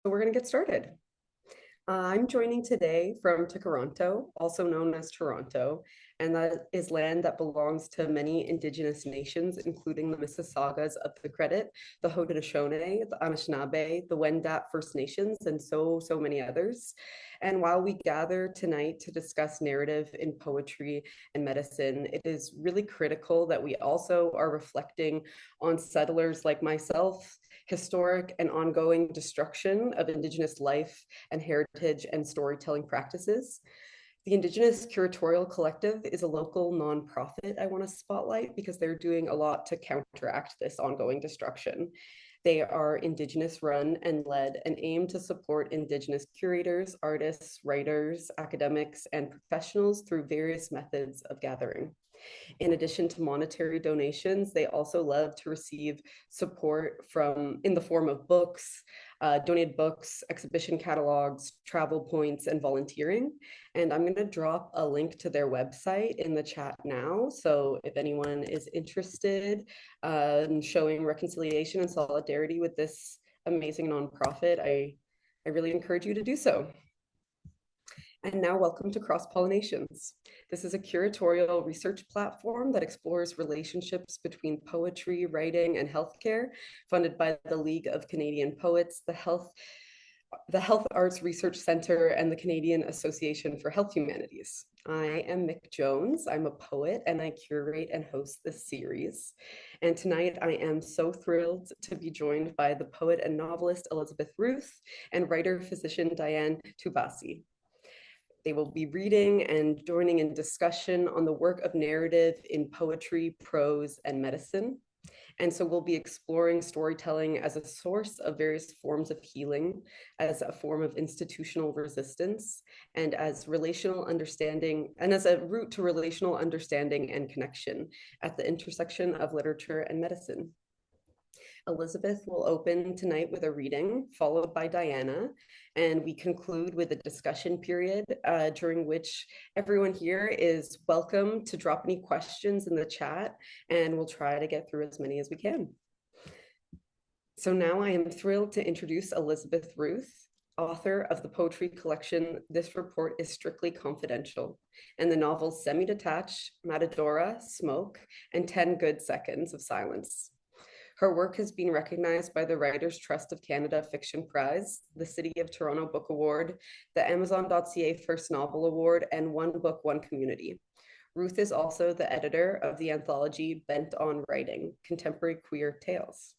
we're going to get started. I'm joining today from Toronto, also known as Toronto, and that is land that belongs to many Indigenous nations, including the Mississaugas of the Credit, the Haudenosaunee, the Anishinaabe, the Wendat First Nations, and so many others. And while we gather tonight to discuss narrative in poetry and medicine, it is really critical that we also are reflecting on settlers like myself, historic and ongoing destruction of Indigenous life and heritage and storytelling practices. The Indigenous Curatorial Collective is a local nonprofit I want to spotlight because they're doing a lot to counteract this ongoing destruction. They are Indigenous run and led and aim to support Indigenous curators, artists, writers, academics, and professionals through various methods of gathering. In addition to monetary donations, they also love to receive support in the form of books, donated books, exhibition catalogs, travel points, and volunteering. And I'm going to drop a link to their website in the chat now. So if anyone is interested in showing reconciliation and solidarity with this amazing nonprofit, I really encourage you to do so. And now welcome to Cross-Pollinations. This is a curatorial research platform that explores relationships between poetry, writing, and healthcare, funded by the League of Canadian Poets, the Health Arts Research Centre, and the Canadian Association for Health Humanities. I am Mick Jones. I'm a poet and I curate and host this series. And tonight I am so thrilled to be joined by the poet and novelist Elizabeth Ruth and writer-physician Diana Toubassi. They will be reading and joining in discussion on the work of narrative in poetry, prose, and medicine. And so we'll be exploring storytelling as a source of various forms of healing, as a form of institutional resistance, and as relational understanding, and as a route to relational understanding and connection at the intersection of literature and medicine. Elizabeth will open tonight with a reading, followed by Diana, and we conclude with a discussion period during which everyone here is welcome to drop any questions in the chat, and we'll try to get through as many as we can. So now I am thrilled to introduce Elizabeth Ruth, author of the poetry collection This Report is Strictly Confidential, and the novels Semi-Detached, Matadora, Smoke, and 10 Good Seconds of Silence. Her work has been recognized by the Writers' Trust of Canada Fiction Prize, the City of Toronto Book Award, the Amazon.ca First Novel Award, and One Book, One Community. Ruth is also the editor of the anthology Bent on Writing, Contemporary Queer Tales.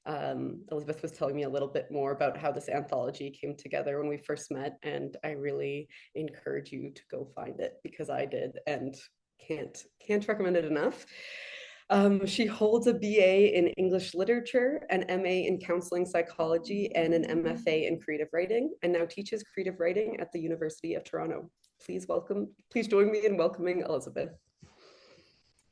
Elizabeth was telling me a little bit more about how this anthology came together when we first met, and I really encourage you to go find it because I did and can't recommend it enough. She holds a BA in English literature, an MA in counseling psychology, and an MFA in creative writing, and now teaches creative writing at the University of Toronto. Please join me in welcoming Elizabeth.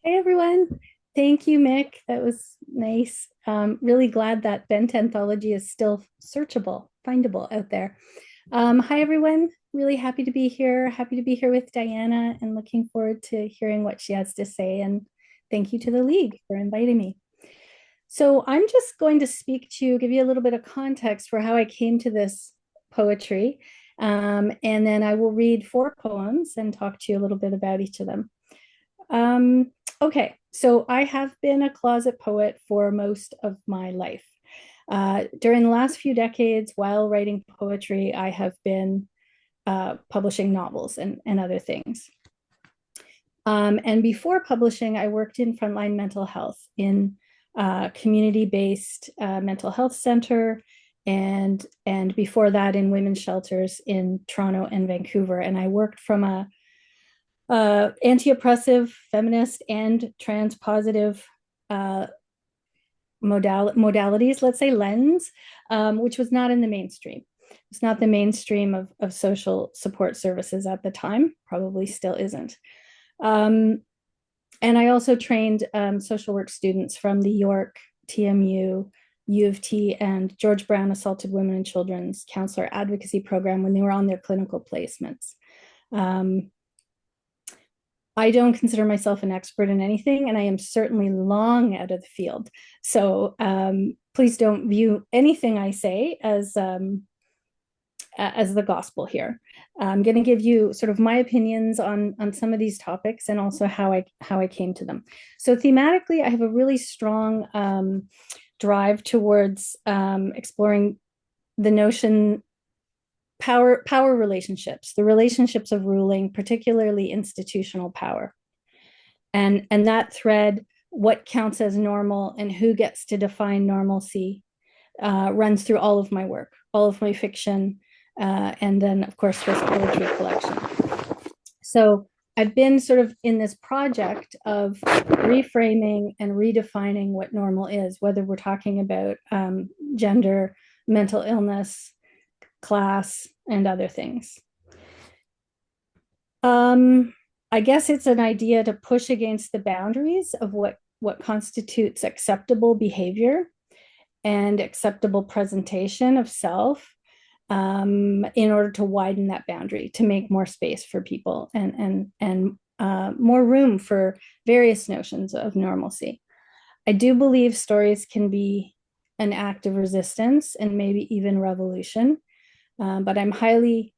Hey everyone. Thank you, Mick. That was nice. Really glad that Bent Anthology is still searchable, findable out there. Hi everyone. Really happy to be here. Happy to be here with Diana and looking forward to hearing what she has to say. And thank you to the League for inviting me. So I'm just going to give you a little bit of context for how I came to this poetry. And then I will read 4 poems and talk to you a little bit about each of them. Okay, so I have been a closet poet for most of my life. During the last few decades, while writing poetry, I have been publishing novels and other things. And before publishing, I worked in frontline mental health in a community-based mental health center, and before that in women's shelters in Toronto and Vancouver. And I worked from a anti-oppressive, feminist, and trans-positive modalities, let's say, lens, which was not in the mainstream. It's not the mainstream of social support services at the time, probably still isn't. And I also trained social work students from the York, TMU, U of T, and George Brown Assaulted Women and Children's Counselor Advocacy Program when they were on their clinical placements. I don't consider myself an expert in anything, and I am certainly long out of the field. So please don't view anything I say as the gospel here. I'm going to give you sort of my opinions on some of these topics and also how I came to them. So thematically, I have a really strong drive towards exploring the notion power relationships, the relationships of ruling, particularly institutional power. And that thread, what counts as normal and who gets to define normalcy, runs through all of my work, all of my fiction, and then, of course, this poetry collection. So I've been sort of in this project of reframing and redefining what normal is, whether we're talking about gender, mental illness, class, and other things. I guess it's an idea to push against the boundaries of what constitutes acceptable behavior and acceptable presentation of self, in order to widen that boundary, to make more space for people and more room for various notions of normalcy. I do believe stories can be an act of resistance and maybe even revolution, but I'm highly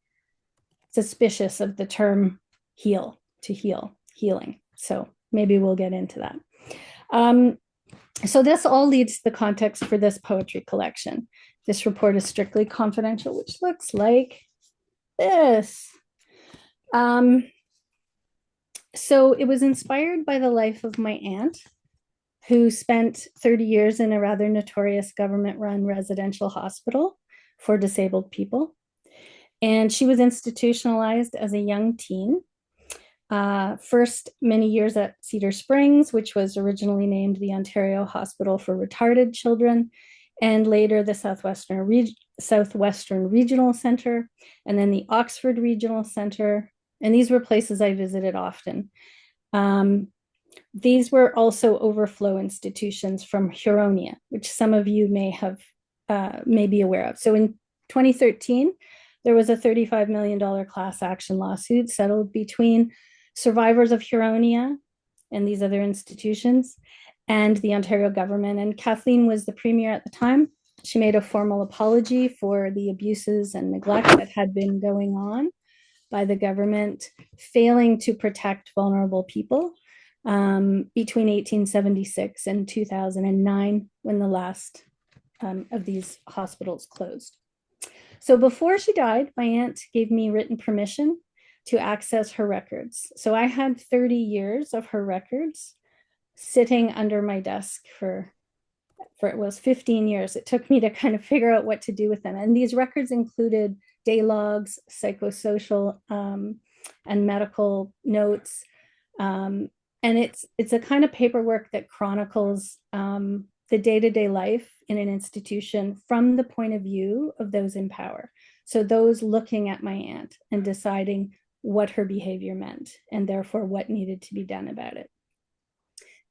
suspicious of the term healing. So maybe we'll get into that. So this all leads to the context for this poetry collection. This report is strictly confidential, which looks like this. So it was inspired by the life of my aunt, who spent 30 years in a rather notorious government-run residential hospital for disabled people. And she was institutionalized as a young teen. First, many years at Cedar Springs, which was originally named the Ontario Hospital for Retarded Children, and later the Southwestern Regional Center, and then the Oxford Regional Center. And these were places I visited often. These were also overflow institutions from Huronia, which some of you may be aware of. So in 2013, there was a $35 million class action lawsuit settled between survivors of Huronia and these other institutions and the Ontario government. And Kathleen was the premier at the time. She made a formal apology for the abuses and neglect that had been going on by the government, failing to protect vulnerable people between 1876 and 2009, when the last of these hospitals closed. So before she died, my aunt gave me written permission to access her records. So I had 30 years of her records sitting under my desk for it was 15 years. It took me to kind of figure out what to do with them. And these records included day logs, psychosocial and medical notes. And it's a kind of paperwork that chronicles the day-to-day life in an institution from the point of view of those in power. So those looking at my aunt and deciding what her behavior meant, and therefore what needed to be done about it.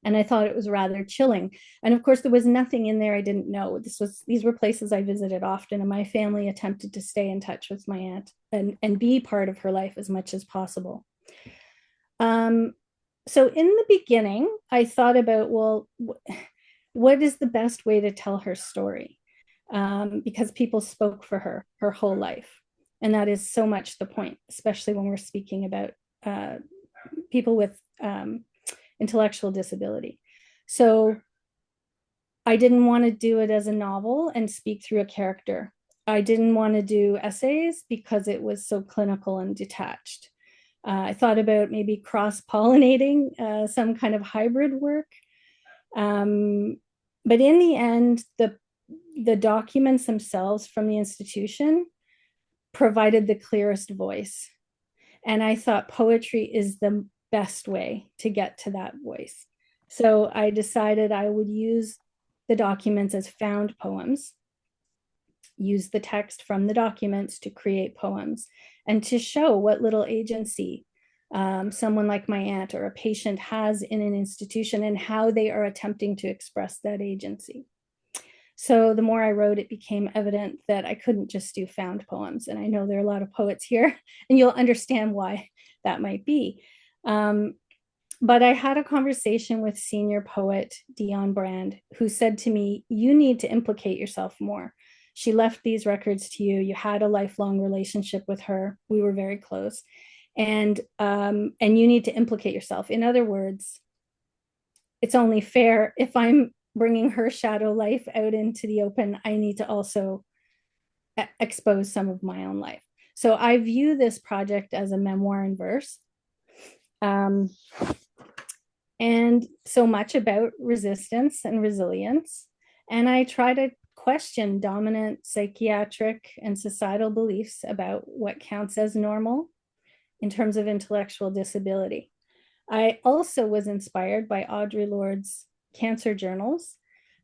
And I thought it was rather chilling. And of course, there was nothing in there I didn't know. These were places I visited often, and my family attempted to stay in touch with my aunt and be part of her life as much as possible. So in the beginning, I thought about, well, what is the best way to tell her story? Because people spoke for her whole life. And that is so much the point, especially when we're speaking about people with intellectual disability. So I didn't want to do it as a novel and speak through a character. I didn't want to do essays because it was so clinical and detached. I thought about maybe cross-pollinating some kind of hybrid work. But in the end, the documents themselves from the institution provided the clearest voice. And I thought poetry is the best way to get to that voice. So I decided I would use the documents as found poems, use the text from the documents to create poems, and to show what little agency someone like my aunt or a patient has in an institution and how they are attempting to express that agency. So the more I wrote, it became evident that I couldn't just do found poems. And I know there are a lot of poets here, and you'll understand why that might be. But I had a conversation with senior poet Dion Brand, who said to me, you need to implicate yourself more. She left these records to you. You had a lifelong relationship with her. We were very close. And you need to implicate yourself. In other words, it's only fair if I'm bringing her shadow life out into the open, I need to also expose some of my own life. So I view this project as a memoir in verse. And so much about resistance and resilience. And I try to question dominant psychiatric and societal beliefs about what counts as normal in terms of intellectual disability. I also was inspired by Audre Lorde's cancer journals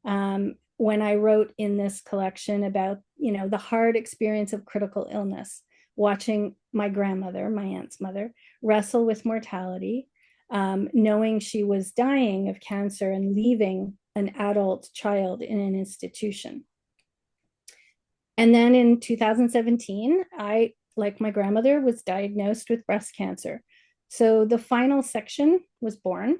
when I wrote in this collection about, the hard experience of critical illness, watching my grandmother, my aunt's mother, wrestle with mortality, knowing she was dying of cancer and leaving an adult child in an institution. And then in 2017, I, like my grandmother, was diagnosed with breast cancer. So the final section was born.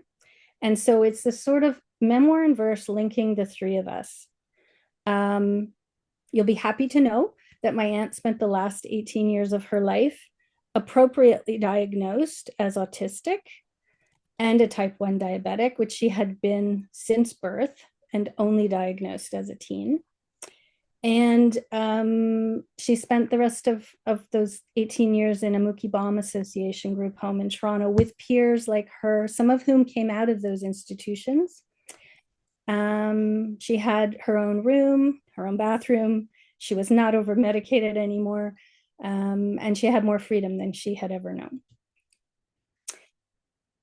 And so it's this sort of memoir in verse linking the three of us. You'll be happy to know that my aunt spent the last 18 years of her life appropriately diagnosed as autistic and a type 1 diabetic, which she had been since birth and only diagnosed as a teen. And she spent the rest of those 18 years in a Mookie Baum Association group home in Toronto with peers like her, some of whom came out of those institutions. She had her own room, her own bathroom. She was not over medicated anymore. And she had more freedom than she had ever known.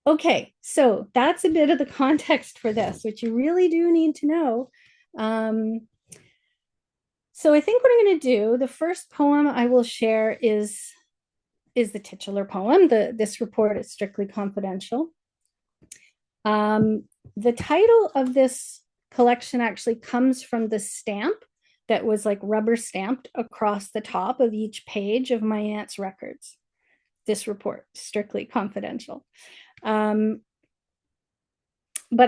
Okay, so that's a bit of the context for this, which you really do need to know. So I think what I'm going to do, the first poem I will share is the titular poem. This report is strictly confidential. The title of this collection actually comes from the stamp that was like rubber stamped across the top of each page of my aunt's records. This report, strictly confidential. But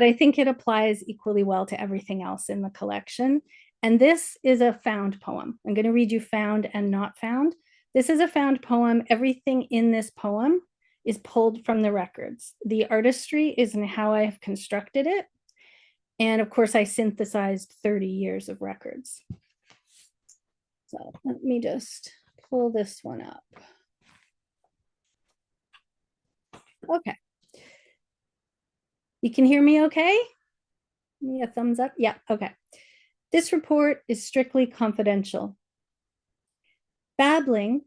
I think it applies equally well to everything else in the collection. And this is a found poem. I'm going to read you found and not found. This is a found poem. Everything in this poem is pulled from the records. The artistry is in how I have constructed it. And of course, I synthesized 30 years of records. So let me just pull this one up. Okay. You can hear me okay? Give me a thumbs up. Yeah, okay. This report is strictly confidential. Babbling,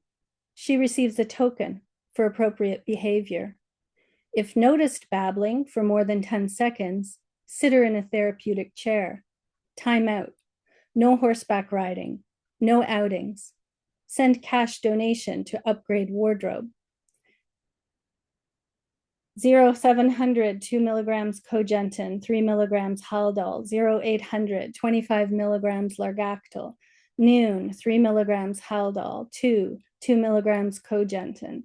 she receives a token for appropriate behavior. If noticed babbling for more than 10 seconds, sit her in a therapeutic chair. Time out. No horseback riding. No outings. Send cash donation to upgrade wardrobe. 0700, 2 milligrams cogentin, 3 milligrams Haldol, 0800, 25 milligrams Largactil, noon, 3 milligrams Haldol, 2 milligrams cogentin,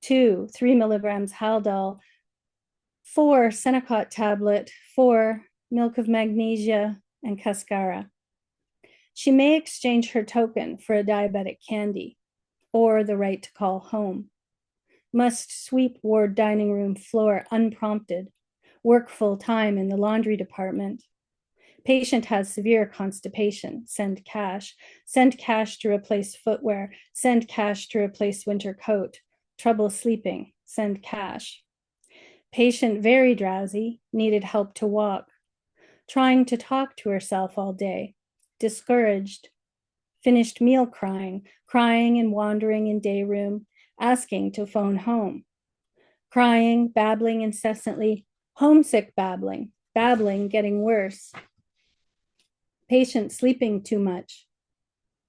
3 milligrams Haldol, 4 Senecot tablet, 4 milk of magnesia and cascara. She may exchange her token for a diabetic candy or the right to call home. Must sweep ward dining room floor unprompted, work full time in the laundry department. Patient has severe constipation, send cash to replace footwear, send cash to replace winter coat, trouble sleeping, send cash. Patient very drowsy, needed help to walk, trying to talk to herself all day, discouraged, finished meal crying and wandering in day room, asking to phone home, crying, babbling incessantly, homesick babbling getting worse, patient sleeping too much,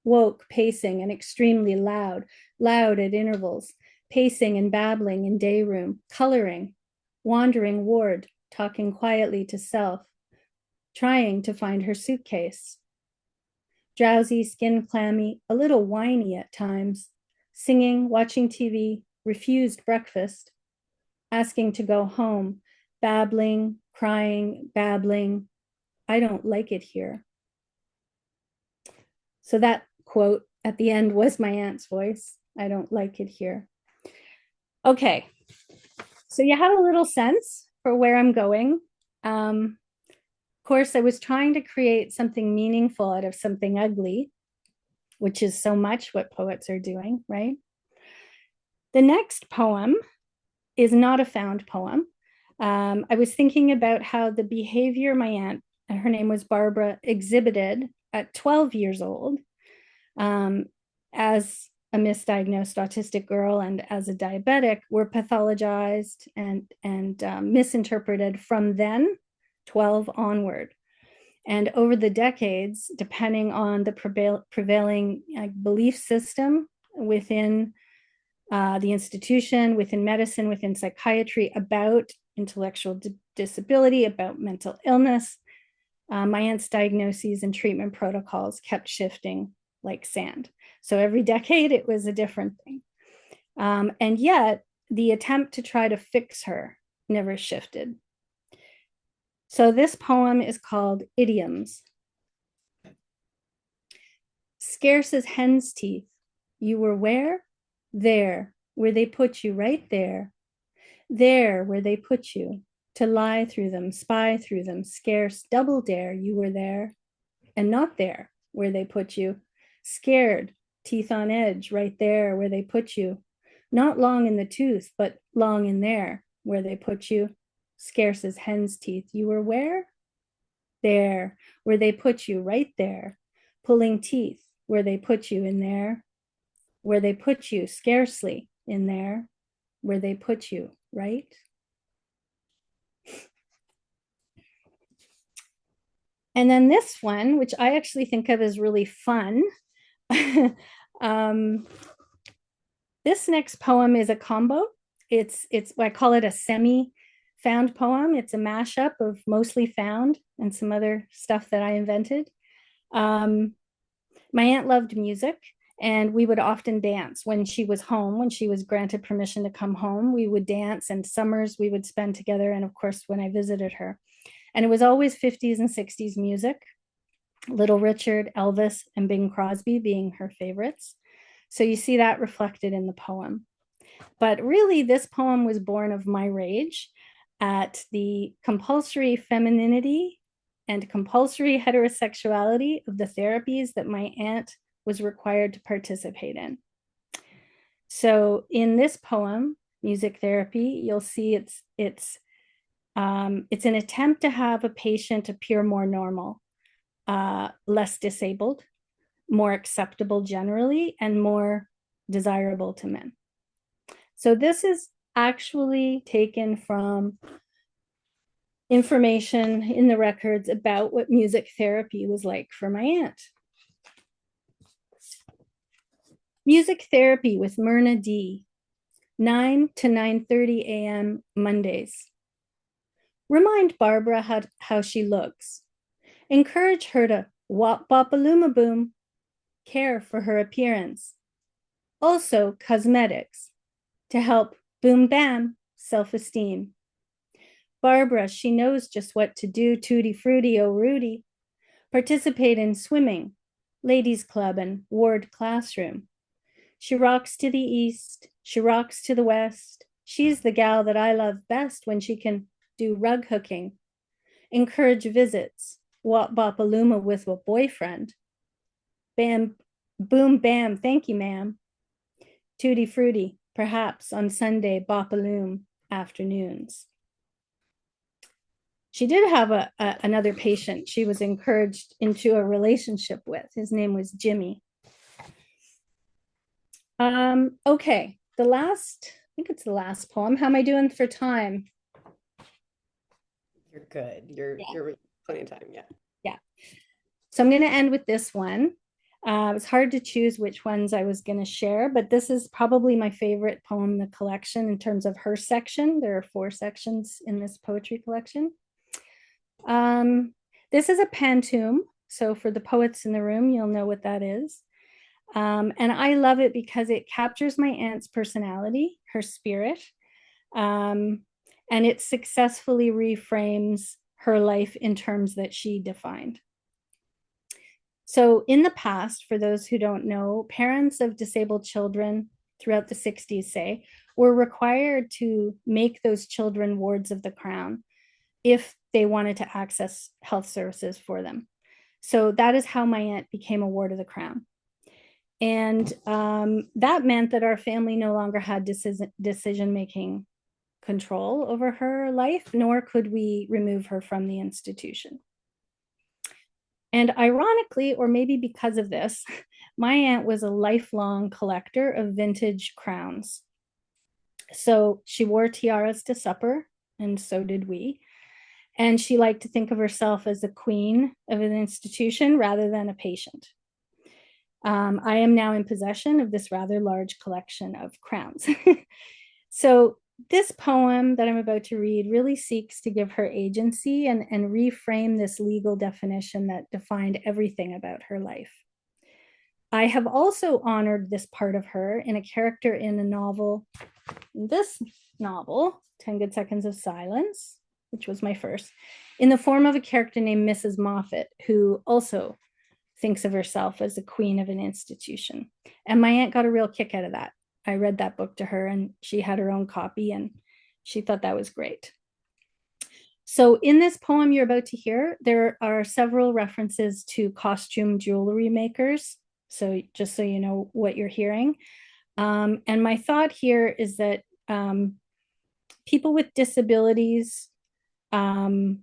woke, pacing and extremely loud at intervals, pacing and babbling in day room, coloring, wandering ward, talking quietly to self, trying to find her suitcase, drowsy, skin clammy, a little whiny at times, singing, watching TV, refused breakfast, asking to go home, babbling, crying, babbling. I don't like it here. So that quote at the end was my aunt's voice. I don't like it here. Okay, so you have a little sense for where I'm going. Of course, I was trying to create something meaningful out of something ugly, which is so much what poets are doing, right? The next poem is not a found poem. I was thinking about how the behavior my aunt, her name was Barbara, exhibited at 12 years old as a misdiagnosed autistic girl and as a diabetic were pathologized and misinterpreted from then 12 onward. And over the decades, depending on the prevailing belief system within the institution, within medicine, within psychiatry, about intellectual disability, about mental illness, my aunt's diagnoses and treatment protocols kept shifting like sand. So every decade, it was a different thing. And yet, the attempt to try to fix her never shifted. So this poem is called Idioms. Scarce as hen's teeth, you were where? There, where they put you, right there. There, where they put you, to lie through them, spy through them, scarce, double dare, you were there. And not there, where they put you. Scared, teeth on edge, right there, where they put you. Not long in the tooth, but long in there, where they put you. Scarce as hen's teeth, you were where? There, where they put you, right there. Pulling teeth, where they put you in there. Where they put you, scarcely in there. Where they put you, right? And then this one, which I actually think of as really fun. This next poem is a combo. It's I call it a semi-found poem. It's a mashup of mostly found and some other stuff that I invented. My aunt loved music, and we would often dance when she was home, when she was granted permission to come home. We would dance, and summers we would spend together, and of course, when I visited her. And it was always 50s and 60s music, Little Richard, Elvis, and Bing Crosby being her favorites. So you see that reflected in the poem. But really, this poem was born of my rage at the compulsory femininity and compulsory heterosexuality of the therapies that my aunt was required to participate in. So in this poem, Music Therapy, you'll see it's an attempt to have a patient appear more normal, less disabled, more acceptable generally, and more desirable to men. So this is actually taken from information in the records about what music therapy was like for my aunt. Music Therapy with Myrna D, 9 to 9:30 a.m. Mondays. Remind Barbara how she looks. Encourage her to wop bop a looma boom. Care for her appearance. Also cosmetics to help boom bam self-esteem. Barbara, she knows just what to do, tutti frutti, oh Rudy. Participate in swimming, ladies club, and ward classroom. She rocks to the east, she rocks to the west. She's the gal that I love best when she can do rug hooking. Encourage visits, wop bop a looma with a boyfriend. Bam, boom bam, thank you ma'am. Tutti frutti, perhaps on Sunday bop-a-loom afternoons. She did have another patient she was encouraged into a relationship with. His name was Jimmy. Okay, I think it's the last poem. How am I doing for time? You're good. You're plenty of time, yeah. Yeah. So I'm going to end with this one. It was hard to choose which ones I was going to share, but this is probably my favorite poem in the collection in terms of her section. There are 4 sections in this poetry collection. This is a pantoum. So for the poets in the room, you'll know what that is. And I love it because it captures my aunt's personality, her spirit. and it successfully reframes her life in terms that she defined. So in the past, for those who don't know, parents of disabled children throughout the 60s, say, were required to make those children wards of the Crown if they wanted to access health services for them. So that is how my aunt became a ward of the Crown. And that meant that our family no longer had decision-making control over her life, nor could we remove her from the institution. And ironically, or maybe because of this, my aunt was a lifelong collector of vintage crowns. So she wore tiaras to supper, and so did we. And she liked to think of herself as a queen of an institution rather than a patient. I am now in possession of this rather large collection of crowns. So this poem that I'm about to read really seeks to give her agency and reframe this legal definition that defined everything about her life. I have also honored this part of her in a character in a novel, this novel, 10 Good Seconds of Silence, which was my first, in the form of a character named Mrs. Moffat, who also thinks of herself as a queen of an institution. And my aunt got a real kick out of that. I read that book to her and she had her own copy and she thought that was great. So in this poem you're about to hear, there are several references to costume jewelry makers. So just so you know what you're hearing. And my thought here is that people with disabilities and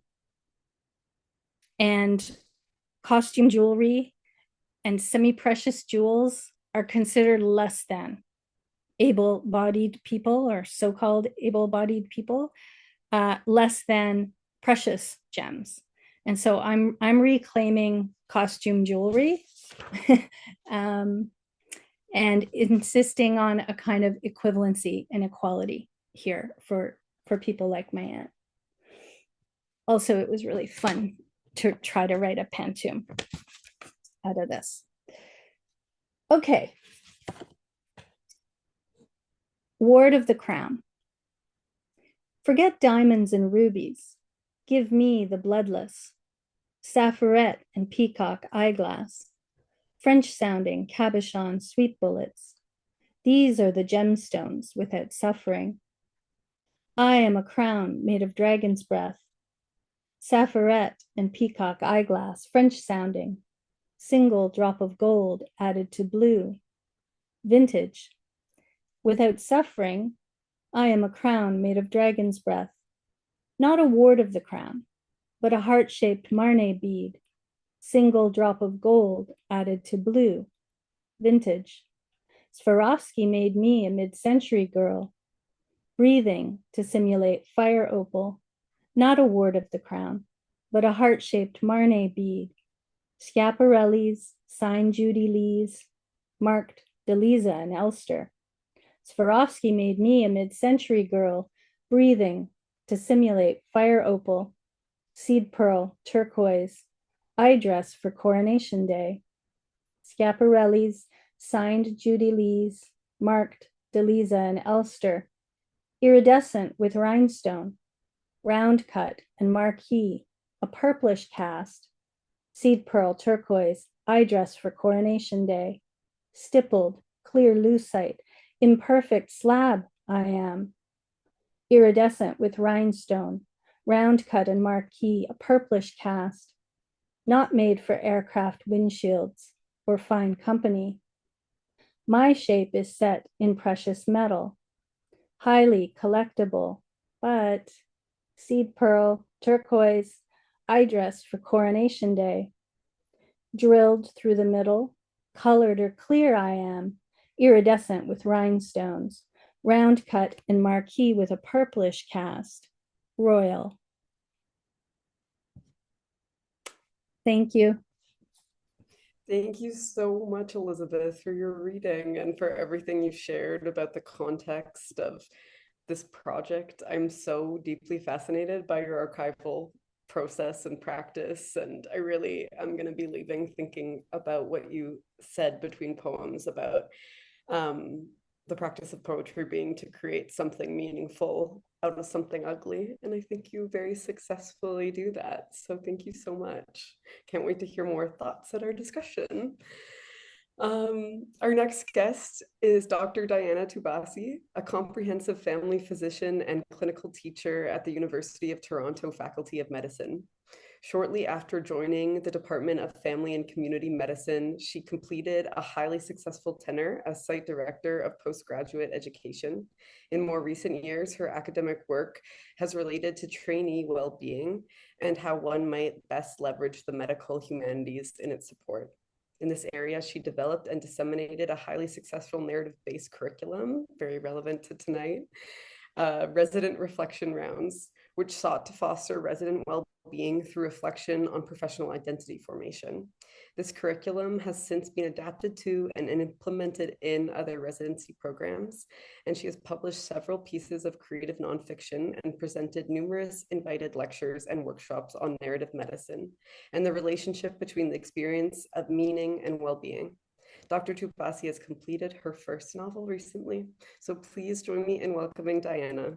costume jewelry and semi-precious jewels are considered less than able-bodied people or so-called able-bodied people, less than precious gems. And so I'm reclaiming costume jewelry and insisting on a kind of equivalency and equality here for people like my aunt. Also, it was really fun to try to write a pantoum out of this. Okay. Ward of the Crown. Forget diamonds and rubies. Give me the bloodless. Safferet and peacock eyeglass. French-sounding cabochon sweet bullets. These are the gemstones without suffering. I am a crown made of dragon's breath. Safferet and peacock eyeglass, French-sounding. Single drop of gold added to blue. Vintage. Without suffering, I am a crown made of dragon's breath. Not a ward of the crown, but a heart-shaped Marne bead. Single drop of gold added to blue. Vintage. Swarovski made me a mid-century girl. Breathing to simulate fire opal. Not a ward of the crown, but a heart-shaped Marne bead. Schiaparelli's, signed Judy Lee's, marked Delisa and Elster. Swarovski made me a mid-century girl, breathing to simulate fire opal, seed pearl, turquoise, eye dress for Coronation Day. Schiaparelli's, signed Judy Lee's, marked Delisa and Elster, iridescent with rhinestone, round cut and marquee, a purplish cast, seed pearl, turquoise, eye dress for Coronation Day, stippled, clear lucite, imperfect slab I am, iridescent with rhinestone, round cut and marquee, a purplish cast, not made for aircraft windshields or fine company. My shape is set in precious metal, highly collectible, but seed pearl, turquoise, eye dress for Coronation Day, drilled through the middle, colored or clear I am, iridescent with rhinestones, round cut and marquee with a purplish cast, royal. Thank you. Thank you so much, Elizabeth, for your reading and for everything you shared about the context of this project. I'm so deeply fascinated by your archival process and practice, and I really am going to be leaving thinking about what you said between poems about the practice of poetry being to create something meaningful out of something ugly. And I think you very successfully do that. So thank you so much. Can't wait to hear more thoughts at our discussion. Our next guest is Dr. Diana Toubassi, a comprehensive family physician and clinical teacher at the University of Toronto Faculty of Medicine. Shortly after joining the Department of Family and Community Medicine, she completed a highly successful tenure as site director of postgraduate education. In more recent years, her academic work has related to trainee well-being and how one might best leverage the medical humanities in its support. In this area, she developed and disseminated a highly successful narrative-based curriculum, very relevant to tonight, resident reflection rounds, which sought to foster resident well-being through reflection on professional identity formation. This curriculum has since been adapted to and implemented in other residency programs, and she has published several pieces of creative nonfiction and presented numerous invited lectures and workshops on narrative medicine and the relationship between the experience of meaning and well-being. Dr. Toubassi has completed her first novel recently, so please join me in welcoming Diana.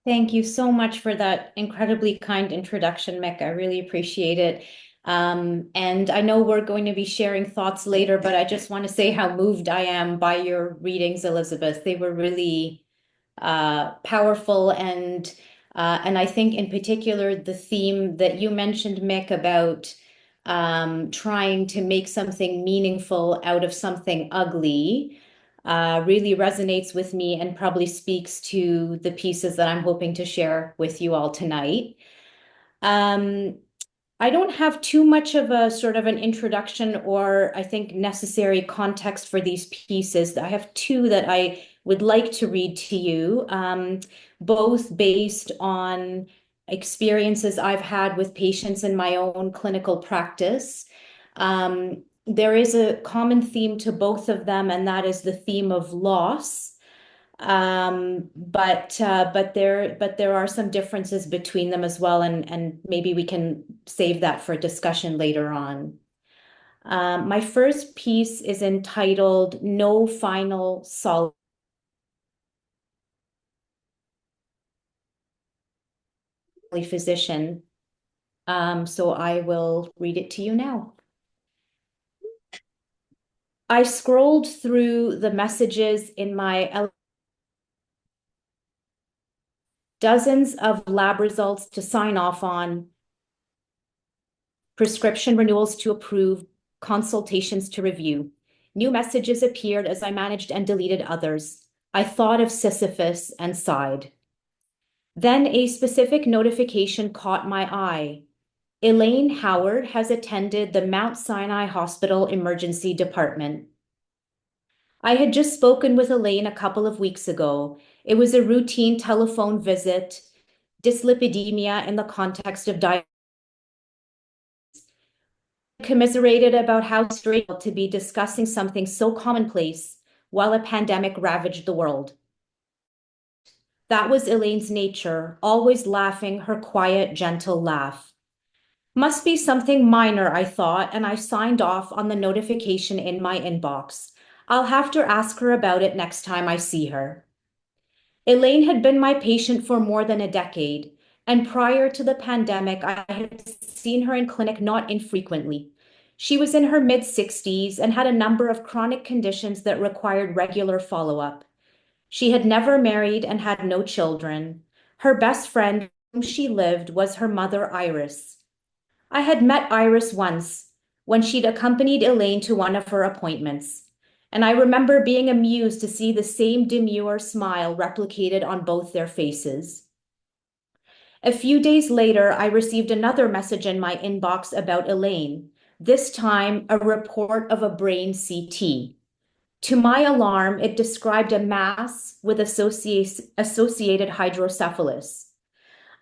Thank you so much for that incredibly kind introduction, Mick. I really appreciate it. And I know we're going to be sharing thoughts later, but I just want to say how moved I am by your readings, Elizabeth. They were really powerful, and I think in particular the theme that you mentioned, Mick, about trying to make something meaningful out of something ugly really resonates with me and probably speaks to the pieces that I'm hoping to share with you all tonight. I don't have too much of a sort of an introduction or I think necessary context for these pieces. I have two that I would like to read to you, both based on experiences I've had with patients in my own clinical practice. There is a common theme to both of them, and that is the theme of loss. But there are some differences between them as well, and maybe we can save that for discussion later on. My first piece is entitled "No Final Solace." Physician. So I will read it to you now. I scrolled through the messages in my dozens of lab results to sign off on, prescription renewals to approve, consultations to review. New messages appeared as I managed and deleted others. I thought of Sisyphus and sighed. Then a specific notification caught my eye. Elaine Howard has attended the Mount Sinai Hospital Emergency Department. I had just spoken with Elaine a couple of weeks ago. It was a routine telephone visit, dyslipidemia in the context of diabetes. Commiserated about how strange to be discussing something so commonplace while a pandemic ravaged the world. That was Elaine's nature, always laughing her quiet, gentle laugh. Must be something minor, I thought, and I signed off on the notification in my inbox. I'll have to ask her about it next time I see her. Elaine had been my patient for more than a decade, and prior to the pandemic, I had seen her in clinic not infrequently. She was in her mid-60s and had a number of chronic conditions that required regular follow-up. She had never married and had no children. Her best friend, with whom she lived, was her mother, Iris. I had met Iris once when she'd accompanied Elaine to one of her appointments, and I remember being amused to see the same demure smile replicated on both their faces. A few days later, I received another message in my inbox about Elaine, this time a report of a brain CT. To my alarm, it described a mass with associated hydrocephalus.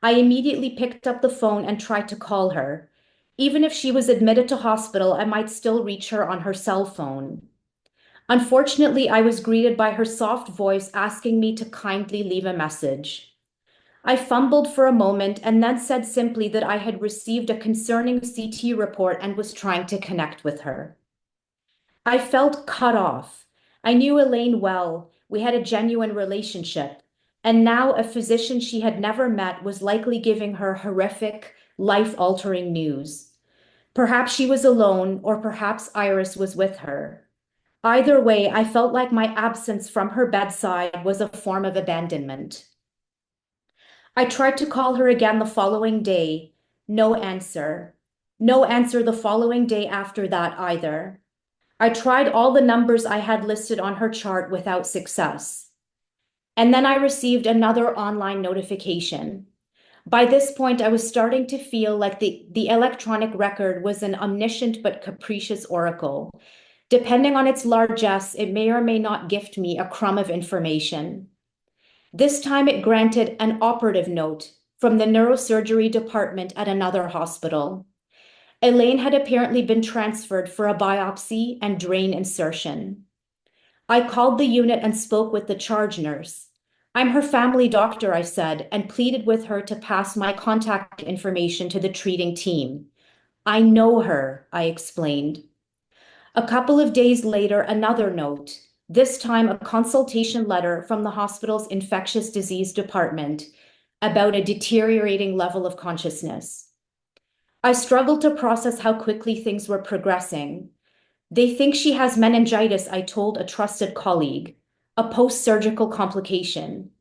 I immediately picked up the phone and tried to call her. Even if she was admitted to hospital, I might still reach her on her cell phone. Unfortunately, I was greeted by her soft voice asking me to kindly leave a message. I fumbled for a moment and then said simply that I had received a concerning CT report and was trying to connect with her. I felt cut off, I knew Elaine well. We had a genuine relationship. And now a physician she had never met was likely giving her horrific, life-altering news. Perhaps she was alone, or perhaps Iris was with her. Either way, I felt like my absence from her bedside was a form of abandonment. I tried to call her again the following day. No answer. No answer the following day after that either. I tried all the numbers I had listed on her chart without success. And then I received another online notification. By this point, I was starting to feel like the electronic record was an omniscient but capricious oracle. Depending on its largesse, it may or may not gift me a crumb of information. This time it granted an operative note from the neurosurgery department at another hospital. Elaine had apparently been transferred for a biopsy and drain insertion. I called the unit and spoke with the charge nurse. I'm her family doctor, I said, and pleaded with her to pass my contact information to the treating team. I know her, I explained. A couple of days later, another note, this time a consultation letter from the hospital's infectious disease department about a deteriorating level of consciousness. I struggled to process how quickly things were progressing. They think she has meningitis, I told a trusted colleague, a post-surgical complication.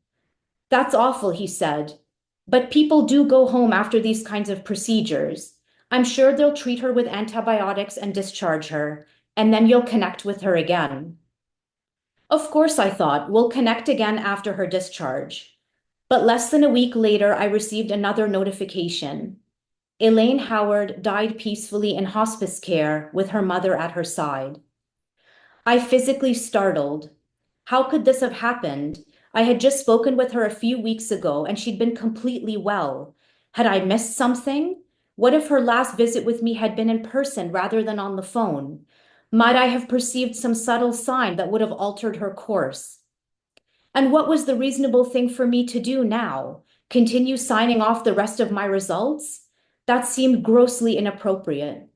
That's awful, he said. But people do go home after these kinds of procedures. I'm sure they'll treat her with antibiotics and discharge her, and then you'll connect with her again. Of course, I thought, we'll connect again after her discharge. But less than a week later, I received another notification. Elaine Howard died peacefully in hospice care with her mother at her side. I physically startled. How could this have happened? I had just spoken with her a few weeks ago and she'd been completely well. Had I missed something? What if her last visit with me had been in person rather than on the phone? Might I have perceived some subtle sign that would have altered her course? And what was the reasonable thing for me to do now? Continue signing off the rest of my results? That seemed grossly inappropriate.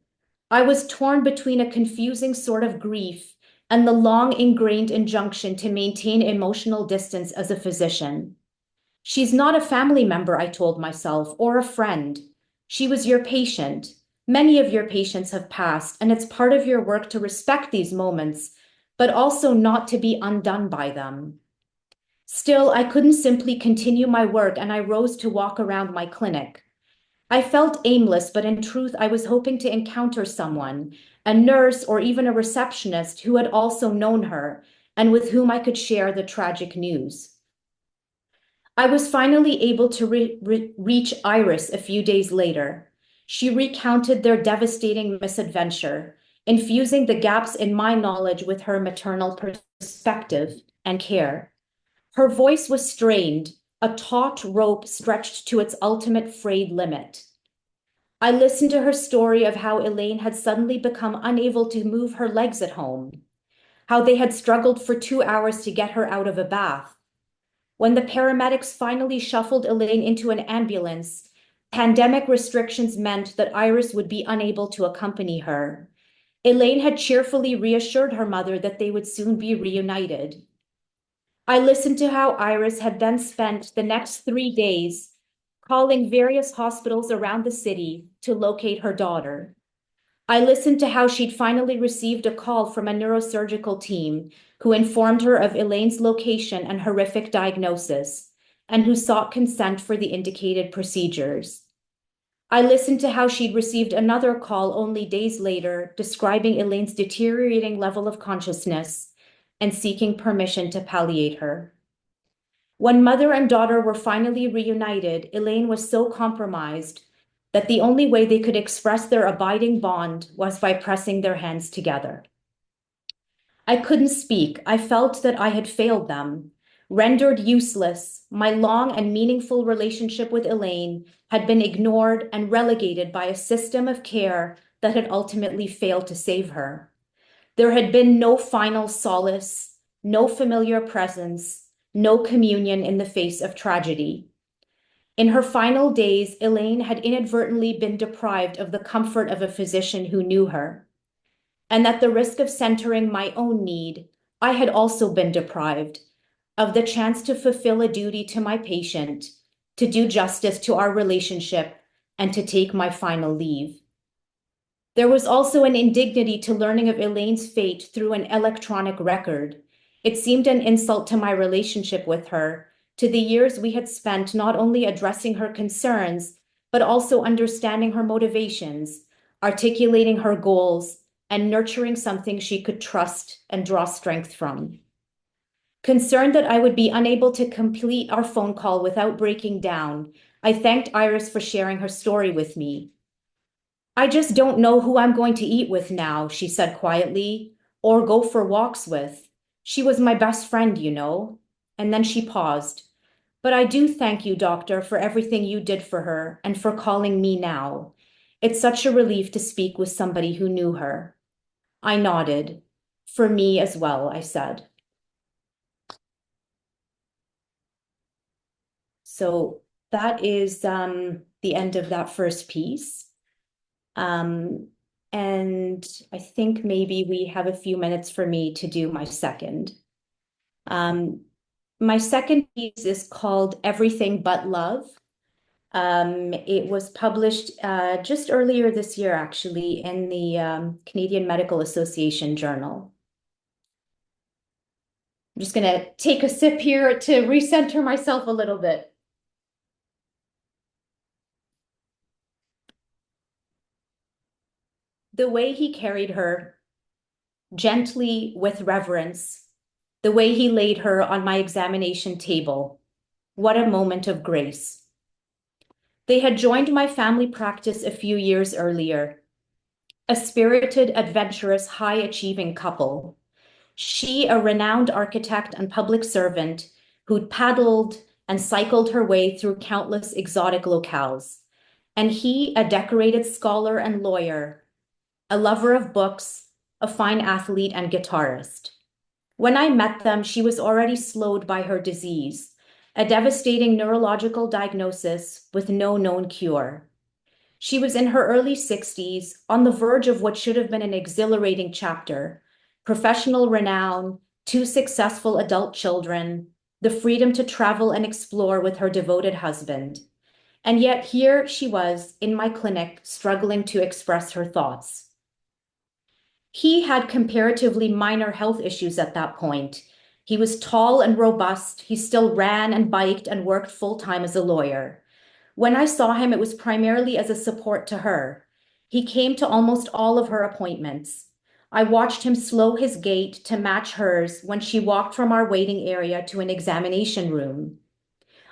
I was torn between a confusing sort of grief and the long ingrained injunction to maintain emotional distance as a physician. She's not a family member, I told myself, or a friend. She was your patient. Many of your patients have passed, and it's part of your work to respect these moments, but also not to be undone by them. Still, I couldn't simply continue my work, and I rose to walk around my clinic. I felt aimless, but in truth, I was hoping to encounter someone, a nurse or even a receptionist who had also known her and with whom I could share the tragic news. I was finally able to reach Iris a few days later. She recounted their devastating misadventure, infusing the gaps in my knowledge with her maternal perspective and care. Her voice was strained, a taut rope stretched to its ultimate frayed limit. I listened to her story of how Elaine had suddenly become unable to move her legs at home, how they had struggled for 2 hours to get her out of a bath. When the paramedics finally shuffled Elaine into an ambulance, pandemic restrictions meant that Iris would be unable to accompany her. Elaine had cheerfully reassured her mother that they would soon be reunited. I listened to how Iris had then spent the next 3 days calling various hospitals around the city to locate her daughter. I listened to how she'd finally received a call from a neurosurgical team who informed her of Elaine's location and horrific diagnosis, and who sought consent for the indicated procedures. I listened to how she'd received another call only days later describing Elaine's deteriorating level of consciousness and seeking permission to palliate her. When mother and daughter were finally reunited, Elaine was so compromised that the only way they could express their abiding bond was by pressing their hands together. I couldn't speak. I felt that I had failed them. Rendered useless, my long and meaningful relationship with Elaine had been ignored and relegated by a system of care that had ultimately failed to save her. There had been no final solace, no familiar presence, no communion in the face of tragedy. In her final days, Elaine had inadvertently been deprived of the comfort of a physician who knew her. And at the risk of centering my own need, I had also been deprived of the chance to fulfill a duty to my patient, to do justice to our relationship, and to take my final leave. There was also an indignity to learning of Elaine's fate through an electronic record. It seemed an insult to my relationship with her, to the years we had spent not only addressing her concerns, but also understanding her motivations, articulating her goals, and nurturing something she could trust and draw strength from. Concerned that I would be unable to complete our phone call without breaking down, I thanked Iris for sharing her story with me. I just don't know who I'm going to eat with now, she said quietly, or go for walks with. She was my best friend, you know. And then she paused. But I do thank you, doctor, for everything you did for her and for calling me now. It's such a relief to speak with somebody who knew her. I nodded. For me as well, I said. So that is the end of that first piece. And I think maybe we have a few minutes for me to do my second. My second piece is called Everything But Love. It was published just earlier this year, actually, in the Canadian Medical Association Journal. I'm just going to take a sip here to recenter myself a little bit. The way he carried her, gently with reverence, the way he laid her on my examination table, what a moment of grace. They had joined my family practice a few years earlier, a spirited, adventurous, high-achieving couple. She, a renowned architect and public servant who'd paddled and cycled her way through countless exotic locales, and he, a decorated scholar and lawyer, a lover of books, a fine athlete and guitarist. When I met them, she was already slowed by her disease, a devastating neurological diagnosis with no known cure. She was in her early 60s, on the verge of what should have been an exhilarating chapter: professional renown, 2 successful adult children, the freedom to travel and explore with her devoted husband. And yet here she was in my clinic, struggling to express her thoughts. He had comparatively minor health issues at that point. He was tall and robust. He still ran and biked and worked full-time as a lawyer. When I saw him, it was primarily as a support to her. He came to almost all of her appointments. I watched him slow his gait to match hers when she walked from our waiting area to an examination room.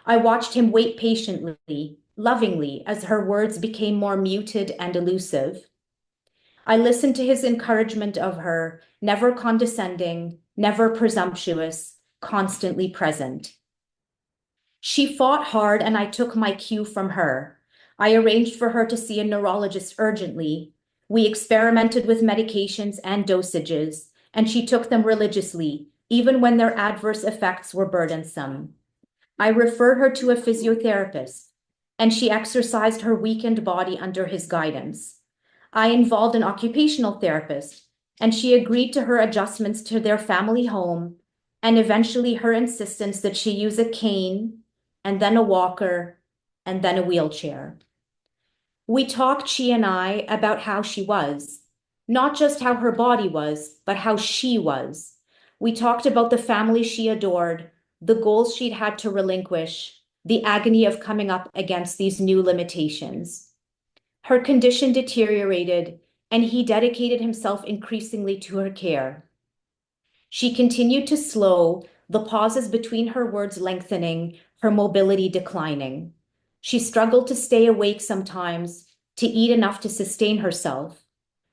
I watched him wait patiently, lovingly, as her words became more muted and elusive. I listened to his encouragement of her, never condescending, never presumptuous, constantly present. She fought hard, and I took my cue from her. I arranged for her to see a neurologist urgently. We experimented with medications and dosages, and she took them religiously, even when their adverse effects were burdensome. I referred her to a physiotherapist, and she exercised her weakened body under his guidance. I involved an occupational therapist, and she agreed to her adjustments to their family home, and eventually her insistence that she use a cane, and then a walker, and then a wheelchair. We talked, she and I, about how she was, not just how her body was, but how she was. We talked about the family she adored, the goals she'd had to relinquish, the agony of coming up against these new limitations. Her condition deteriorated, and he dedicated himself increasingly to her care. She continued to slow, the pauses between her words lengthening, her mobility declining. She struggled to stay awake sometimes, to eat enough to sustain herself.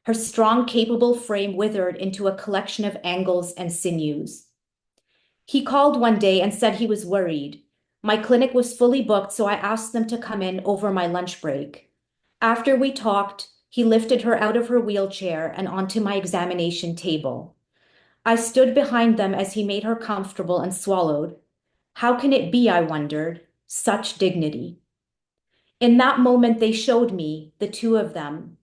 Her strong, capable frame withered into a collection of angles and sinews. He called one day and said he was worried. My clinic was fully booked, so I asked them to come in over my lunch break. After we talked, he lifted her out of her wheelchair and onto my examination table. I stood behind them as he made her comfortable and swallowed. How can it be, I wondered, such dignity? In that moment, they showed me, the two of them,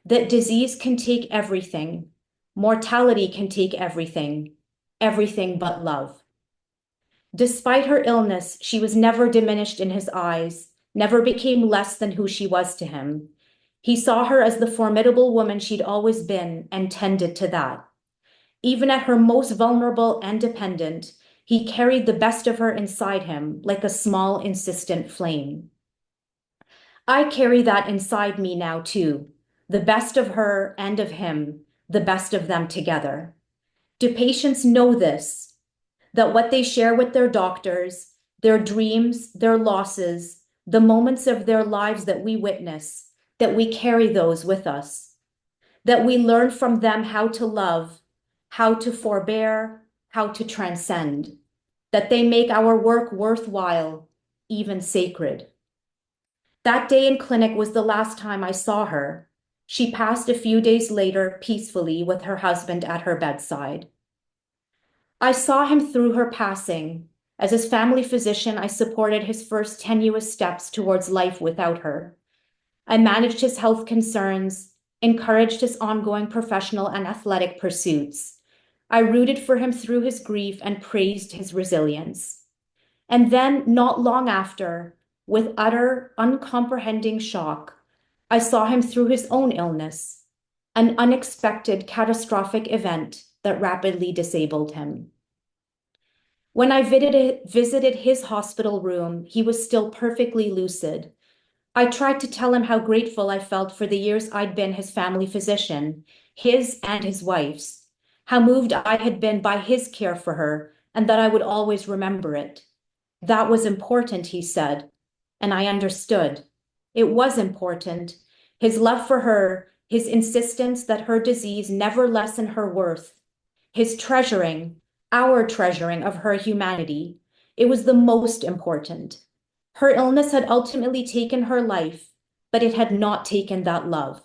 that disease can take everything, mortality can take everything, everything but love. Despite her illness, she was never diminished in his eyes, never became less than who she was to him. He saw her as the formidable woman she'd always been and tended to that. Even at her most vulnerable and dependent, he carried the best of her inside him like a small, insistent flame. I carry that inside me now too, the best of her and of him, the best of them together. Do patients know this? That what they share with their doctors, their dreams, their losses, the moments of their lives that we witness, that we carry those with us, that we learn from them how to love, how to forbear, how to transcend, that they make our work worthwhile, even sacred. That day in clinic was the last time I saw her. She passed a few days later peacefully with her husband at her bedside. I saw him through her passing. As his family physician, I supported his first tenuous steps towards life without her. I managed his health concerns, encouraged his ongoing professional and athletic pursuits. I rooted for him through his grief and praised his resilience. And then, not long after, with utter, uncomprehending shock, I saw him through his own illness, an unexpected, catastrophic event that rapidly disabled him. When I visited his hospital room, he was still perfectly lucid. I tried to tell him how grateful I felt for the years I'd been his family physician, his and his wife's, how moved I had been by his care for her, and that I would always remember it. That was important, he said, and I understood. It was important. His love for her, his insistence that her disease never lessen her worth, his treasuring, our treasuring of her humanity. It was the most important. Her illness had ultimately taken her life, but it had not taken that love.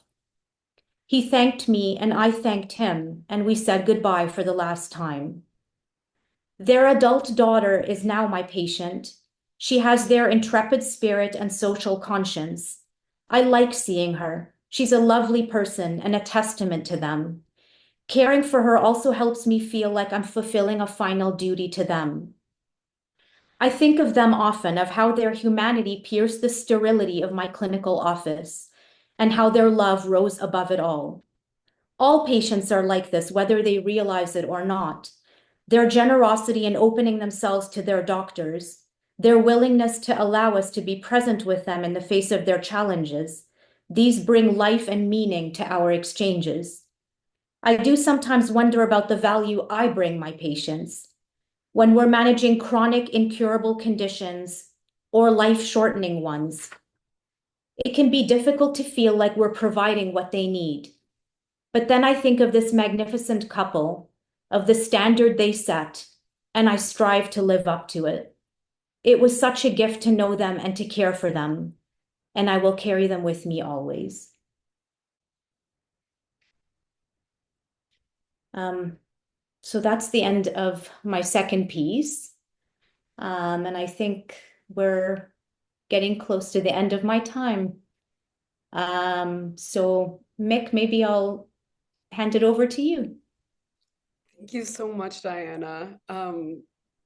He thanked me and I thanked him, and we said goodbye for the last time. Their adult daughter is now my patient. She has their intrepid spirit and social conscience. I like seeing her. She's a lovely person and a testament to them. Caring for her also helps me feel like I'm fulfilling a final duty to them. I think of them often, of how their humanity pierced the sterility of my clinical office, and how their love rose above it all. All patients are like this, whether they realize it or not. Their generosity in opening themselves to their doctors, their willingness to allow us to be present with them in the face of their challenges, these bring life and meaning to our exchanges. I do sometimes wonder about the value I bring my patients. When we're managing chronic, incurable conditions or life-shortening ones, it can be difficult to feel like we're providing what they need. But then I think of this magnificent couple, of the standard they set, and I strive to live up to it. It was such a gift to know them and to care for them, and I will carry them with me always. So that's the end of my second piece. And I think we're getting close to the end of my time. So Mick, maybe I'll hand it over to you. Thank you so much, Diana.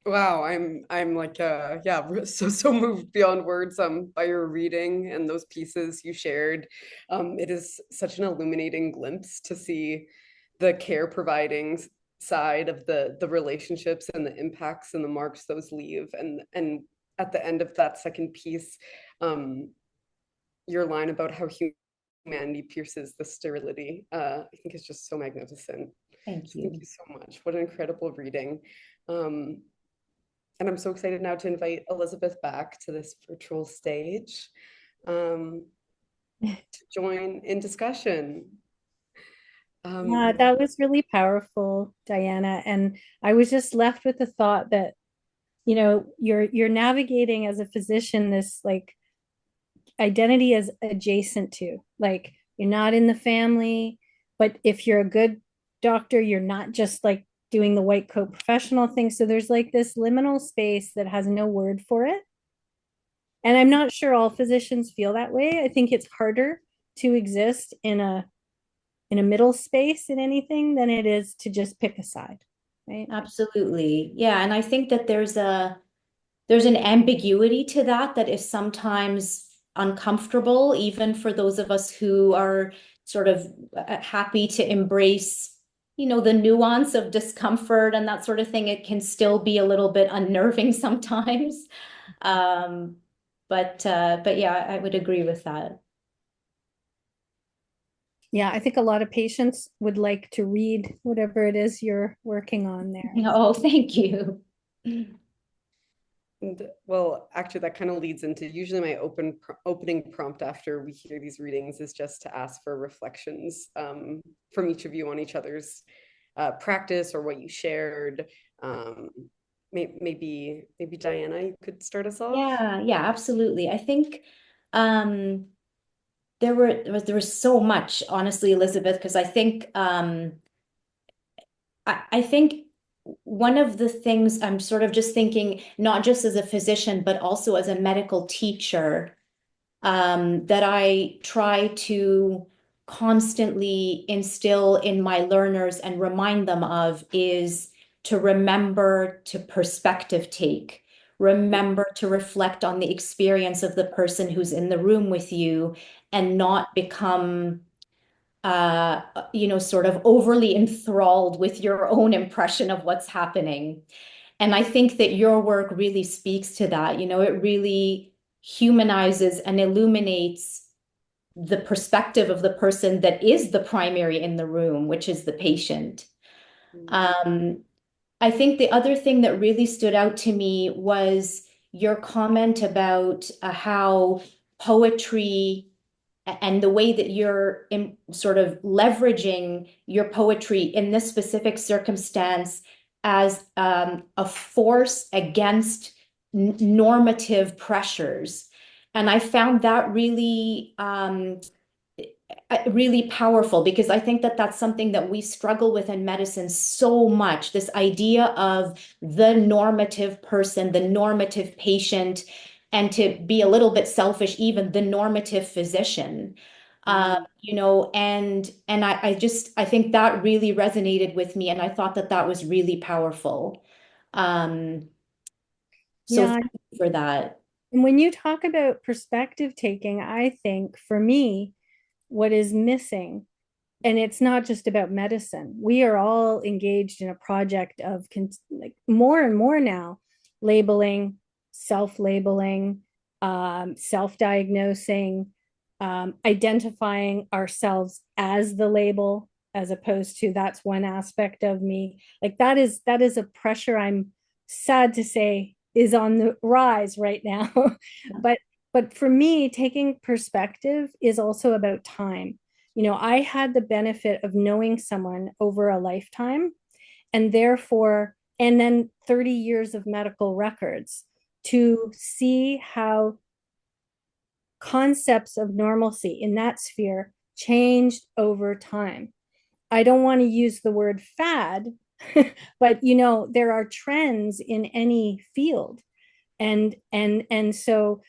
Wow, I'm like yeah, so moved beyond words by your reading and those pieces you shared. It is such an illuminating glimpse to see the care providing side of the relationships and the impacts and the marks those leave. And at the end of that second piece, your line about how humanity pierces the sterility, I think is just so magnificent. Thank you. Thank you so much. What an incredible reading. And I'm so excited now to invite Elizabeth back to this virtual stage to join in discussion. Yeah, that was really powerful, Diana. And I was just left with the thought that, you know, you're navigating as a physician this like identity as adjacent to, like you're not in the family, but if you're a good doctor, you're not just like doing the white coat professional thing. So there's like this liminal space that has no word for it. And I'm not sure all physicians feel that way. I think it's harder to exist in a middle space in anything than it is to just pick a side. right? Absolutely. Yeah. And I think that there's an ambiguity to that is sometimes uncomfortable, even for those of us who are sort of happy to embrace, the nuance of discomfort and that sort of thing. It can still be a little bit unnerving sometimes. But yeah, I would agree with that. Yeah, I think a lot of patients would like to read whatever it is you're working on there. Oh, thank you. And well, actually, that kind of leads into usually my opening prompt after we hear these readings is just to ask for reflections from each of you on each other's practice or what you shared. Maybe Diana, you could start us off. Yeah, absolutely. I think there was so much, honestly, Elizabeth, because I think one of the things I'm sort of just thinking, not just as a physician, but also as a medical teacher, that I try to constantly instill in my learners and remind them of is to remember to perspective take. Remember to reflect on the experience of the person who's in the room with you and not become sort of overly enthralled with your own impression of what's happening. And I think that your work really speaks to that. It really humanizes and illuminates the perspective of the person that is the primary in the room, which is the patient. I think the other thing that really stood out to me was your comment about how poetry and the way that you're sort of leveraging your poetry in this specific circumstance as a force against normative pressures. And I found that really powerful because I think that that's something that we struggle with in medicine so much, this idea of the normative person, the normative patient, and to be a little bit selfish, even the normative physician. And I think that really resonated with me, and I thought that that was really powerful. So Yeah. thank you for that. And when you talk about perspective taking, I think for me, what is missing, and it's not just about medicine, we are all engaged in a project of like more and more now, labeling, self-labeling, self-diagnosing, identifying ourselves as the label, as opposed to that's one aspect of me. Like that is a pressure, I'm sad to say, is on the rise right now. but for me, taking perspective is also about time. I had the benefit of knowing someone over a lifetime, and then 30 years of medical records to see how concepts of normalcy in that sphere changed over time. I don't want to use the word fad, but there are trends in any field. And so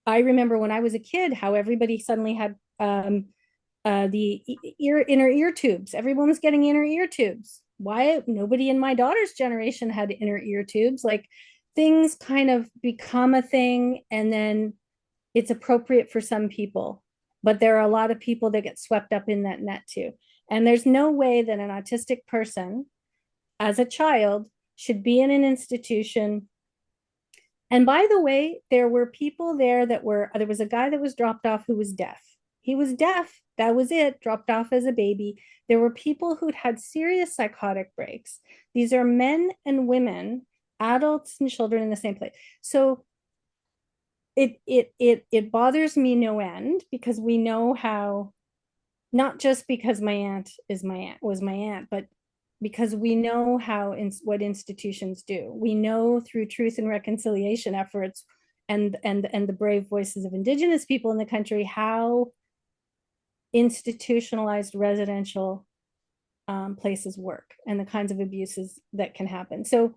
I remember when I was a kid how everybody suddenly had the inner ear tubes. Everyone was getting inner ear tubes. Why nobody in my daughter's generation had inner ear tubes? Like, things kind of become a thing, and then it's appropriate for some people, but there are a lot of people that get swept up in that net too. And there's no way that an autistic person as a child should be in an institution. And by the way, there were people there there was a guy that was dropped off who was deaf. He was deaf. That was it, dropped off as a baby. There were people who'd had serious psychotic breaks. These are men and women, adults and children in the same place. So it bothers me no end, because we know how, not just because my aunt was my aunt, but because we know what institutions do. We know through truth and reconciliation efforts and the brave voices of Indigenous people in the country how institutionalized residential places work and the kinds of abuses that can happen. So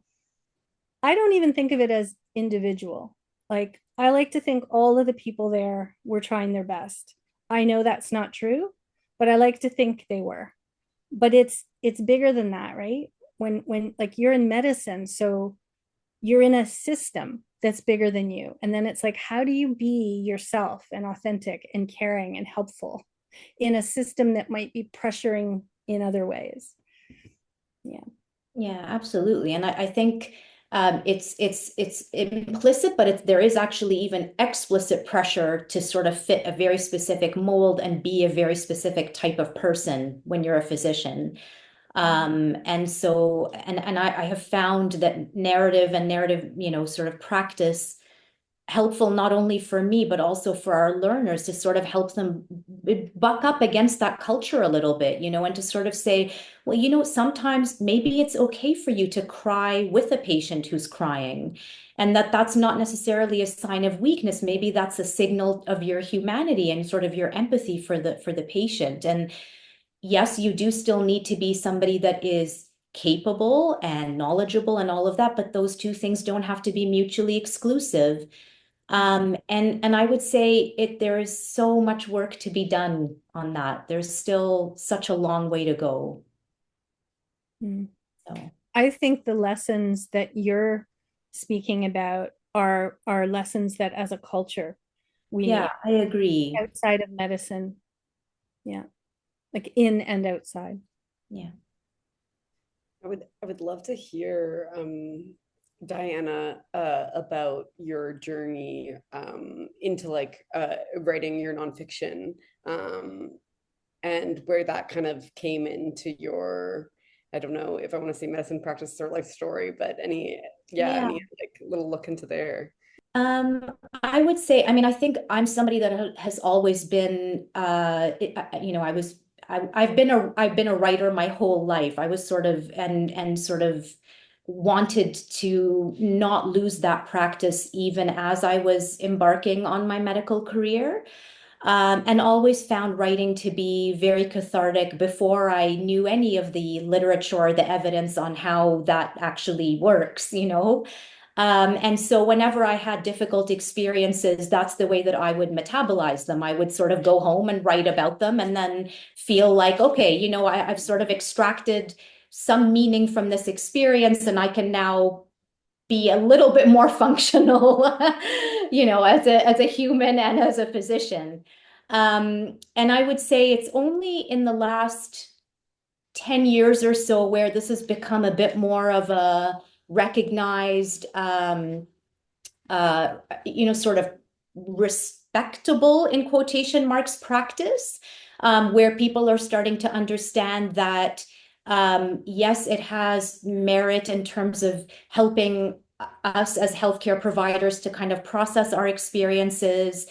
I don't even think of it as individual. Like, I like to think all of the people there were trying their best. I know that's not true, but I like to think they were. But it's bigger than that, right? when like you're in medicine, so you're in a system that's bigger than you. And then it's like, how do you be yourself and authentic and caring and helpful in a system that might be pressuring in other ways? Yeah. Yeah, absolutely. And I think it's implicit, but there is actually even explicit pressure to sort of fit a very specific mold and be a very specific type of person when you're a physician. And so, and I have found that narrative and narrative, sort of practice helpful not only for me, but also for our learners to sort of help them buck up against that culture a little bit, and to sort of say, well, sometimes maybe it's okay for you to cry with a patient who's crying, and that's not necessarily a sign of weakness. Maybe that's a signal of your humanity and sort of your empathy for the patient. And yes, you do still need to be somebody that is capable and knowledgeable and all of that, but those two things don't have to be mutually exclusive. And I would say there is so much work to be done on that. There's still such a long way to go. So I think the lessons that you're speaking about are lessons that as a culture we need I agree. outside of medicine. Yeah. Like in and outside. Yeah. I would love to hear Diana, about your journey into like writing your nonfiction, and where that kind of came into your, I don't know if I want to say medicine practice or life story, but any like little look into there. I would say, I mean, I think I'm somebody that has always been, I've been a writer my whole life. I was sort of and sort of wanted to not lose that practice even as I was embarking on my medical career. And always found writing to be very cathartic before I knew any of the literature or the evidence on how that actually works. And so whenever I had difficult experiences, that's the way that I would metabolize them. I would sort of go home and write about them and then feel like, okay, I've sort of extracted some meaning from this experience and I can now be a little bit more functional, as a human and as a physician. And I would say it's only in the last 10 years or so where this has become a bit more of a recognized, sort of respectable, in quotation marks, practice, where people are starting to understand that, yes, it has merit in terms of helping us as healthcare providers to kind of process our experiences,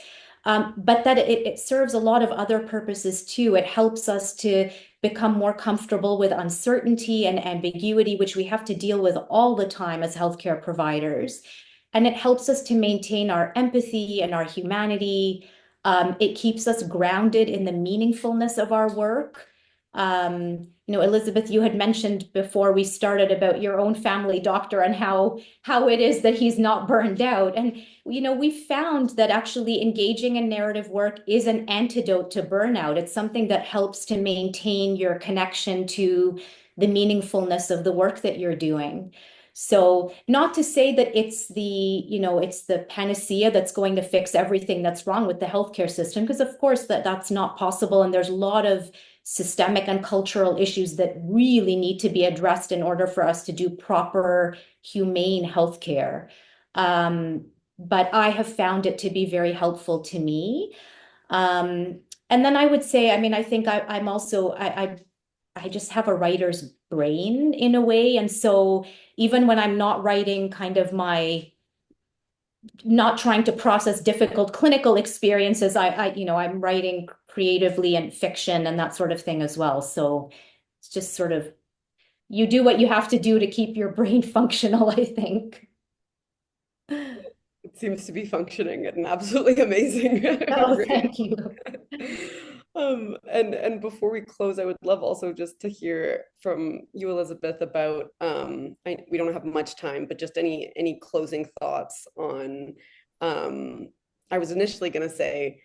but that it serves a lot of other purposes too. It helps us to become more comfortable with uncertainty and ambiguity, which we have to deal with all the time as healthcare providers. And it helps us to maintain our empathy and our humanity. It keeps us grounded in the meaningfulness of our work. Elizabeth, you had mentioned before we started about your own family doctor and how it is that he's not burned out. And, we found that actually engaging in narrative work is an antidote to burnout. It's something that helps to maintain your connection to the meaningfulness of the work that you're doing. So not to say that it's the panacea that's going to fix everything that's wrong with the healthcare system, because of course that's not possible. And there's a lot of systemic and cultural issues that really need to be addressed in order for us to do proper, humane healthcare. But I have found it to be very helpful to me. And then I would say, I mean, I think I'm also, I just have a writer's brain in a way. And so even when I'm not writing kind of not trying to process difficult clinical experiences, I'm writing creatively and fiction and that sort of thing as well. So it's just sort of, you do what you have to do to keep your brain functional, I think. It seems to be functioning at an absolutely amazing Oh, rate. thank you. And before we close, I would love also just to hear from you, Elizabeth, about we don't have much time, but just any closing thoughts on I was initially going to say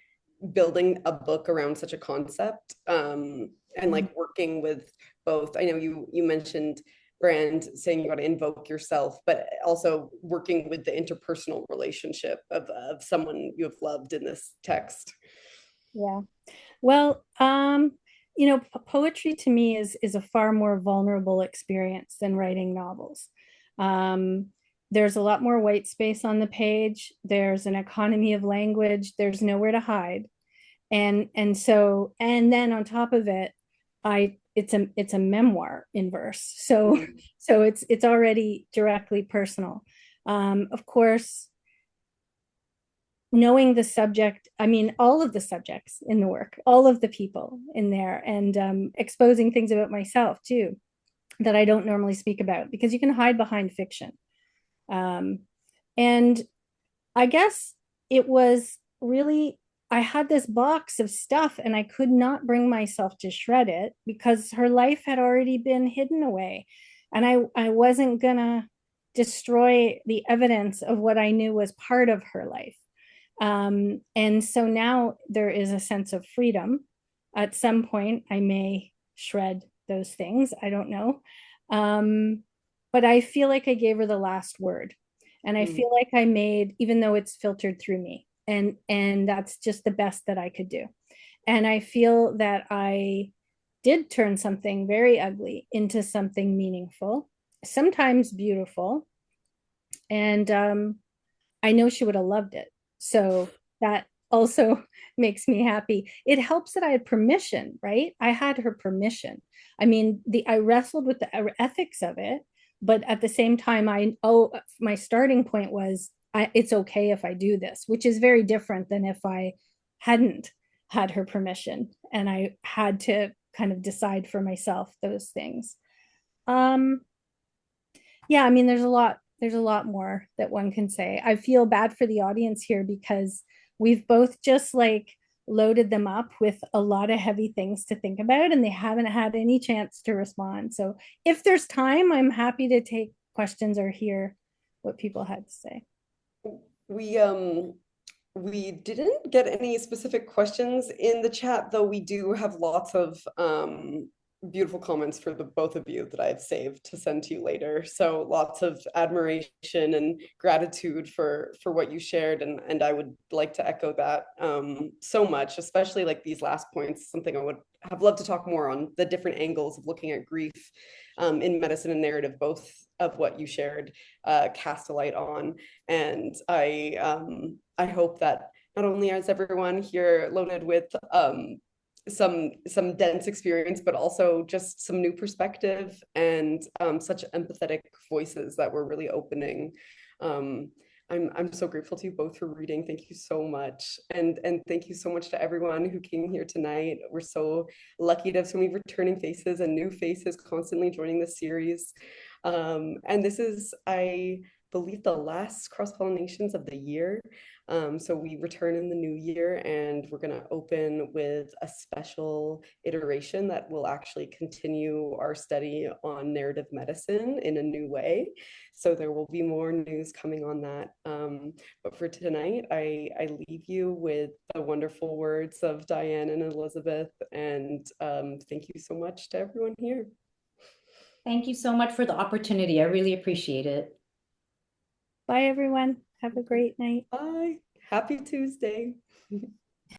building a book around such a concept, and like working with both. I know you mentioned brand, saying you got to invoke yourself, but also working with the interpersonal relationship of someone you have loved in this text. Yeah. Well, poetry to me is a far more vulnerable experience than writing novels. Um, there's a lot more white space on the page. There's an economy of language. There's nowhere to hide. And then on top of it, it's a memoir in verse. So it's already directly personal. Of course, knowing the subject, I mean, all of the subjects in the work, all of the people in there, and exposing things about myself too that I don't normally speak about, because you can hide behind fiction. And I guess it was really, I had this box of stuff and I could not bring myself to shred it because her life had already been hidden away. And I wasn't gonna destroy the evidence of what I knew was part of her life. And so now there is a sense of freedom. At some point, I may shred those things. I don't know. But I feel like I gave her the last word. And I feel like I made, even though it's filtered through me, and that's just the best that I could do. And I feel that I did turn something very ugly into something meaningful, sometimes beautiful. And I know she would have loved it. So that also makes me happy. It helps that I had permission, right? I had her permission. I mean, I wrestled with the ethics of it, but at the same time, my starting point was it's okay if I do this, which is very different than if I hadn't had her permission and I had to kind of decide for myself those things. Yeah, I mean, there's a lot more that one can say. I feel bad for the audience here because we've both just like loaded them up with a lot of heavy things to think about and they haven't had any chance to respond. So if there's time, I'm happy to take questions or hear what people had to say. We didn't get any specific questions in the chat, though we do have lots of beautiful comments for the both of you that I've saved to send to you later. So lots of admiration and gratitude for what you shared, and I would like to echo that so much, especially like these last points, something I would have loved to talk more on, the different angles of looking at grief in medicine and narrative, both of what you shared cast a light on. And I hope that not only is everyone here loaded with some dense experience, but also just some new perspective and such empathetic voices that we're really opening. I'm so grateful to you both for reading. Thank you so much. And thank you so much to everyone who came here tonight. We're so lucky to have so many returning faces and new faces constantly joining the series. And this is, I believe, the last Cross-Pollinations of the year. So we return in the new year and we're going to open with a special iteration that will actually continue our study on narrative medicine in a new way. So there will be more news coming on that. But for tonight, I leave you with the wonderful words of Diane and Elizabeth. And thank you so much to everyone here. Thank you so much for the opportunity. I really appreciate it. Bye, everyone. Have a great night. Bye. Happy Tuesday.